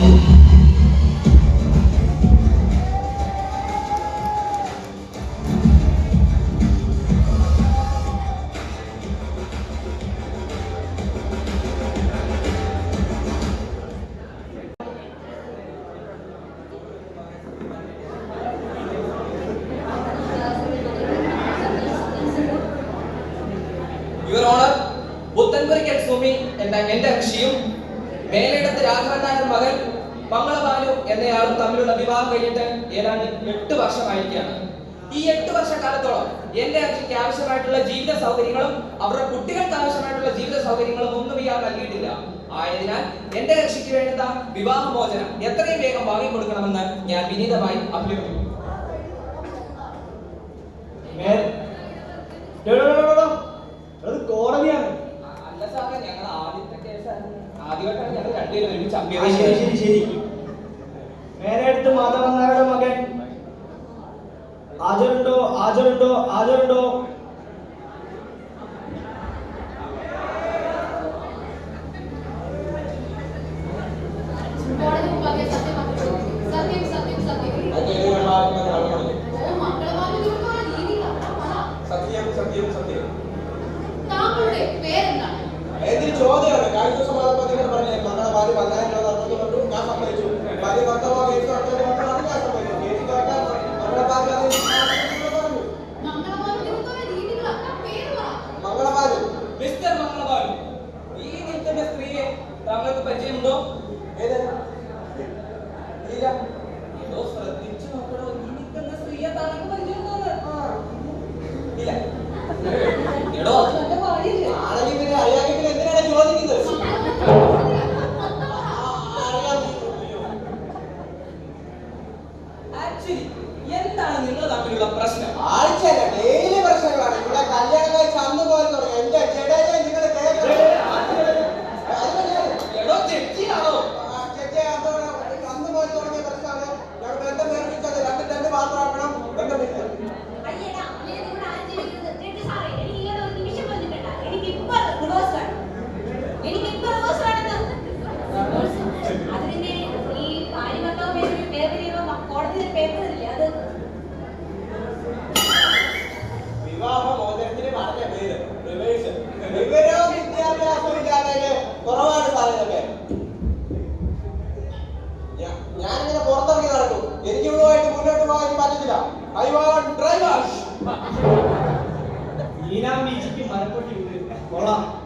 Your honour, Puthenpurackal Sumi എന്ന എന്റെ ഋഷിയും മേലിടത്ത് രാഘവൻ നായർ മകൻ മംഗളബാലു എന്നയാളും തമ്മിലുള്ള വിവാഹം കഴിഞ്ഞിട്ട് ഏതാണ്ട് 8 വർഷമായിരിക്കുകയാണ്. ഈ 8 വർഷക്കാലത്തോളം എന്റെ ഋഷിക്ക് ആവശ്യമായിട്ടുള്ള ജീവിത സൗകര്യങ്ങളും അവരുടെ കുട്ടികൾക്ക് ആവശ്യമായിട്ടുള്ള ജീവിത സൗകര്യങ്ങളും ഒന്നും ഇയാൾ നൽകിയിട്ടില്ല. ആയതിനാൽ എന്റെ ഋഷിക്ക് വേണ്ടുന്ന വിവാഹമോചനം എത്രയും വേഗം വാങ്ങിക്കൊടുക്കണമെന്ന് ഞാൻ വിനീതമായി അഭ്യർത്ഥിക്കുന്നു. കോടതിയാണ്. അല്ല സാറേ, ഞങ്ങൾ ആദ്യത്തെ കേസാണ്. ആദ്യമായിട്ടാണ് ഞങ്ങൾ രണ്ടുപേരും ഒരുമിച്ച് ശരി. മേലെടുത്ത് മാധവൻ നായരുടെ മകൻ ഹാജരുണ്ടോ? ചോദ്യമാണ്. കഴിഞ്ഞ ദിവസം പറഞ്ഞേ മംഗളബാലു 10,000 രൂപ നടത്തുന്നുണ്ട്. ഞാൻ സമ്മതിച്ചു. ഭാര്യ ഭർത്താവ് കേസ് നടത്തുന്നത് മാത്രമാണ് ഞാൻ സമ്മതിച്ചു. കേസ് നടത്താൻ മംഗളബാലു മിസ്റ്റർ മംഗളബാലു, ഈ നിൽക്കുന്ന സ്ത്രീയെ താങ്കൾക്ക് പരിചയമുണ്ടോ?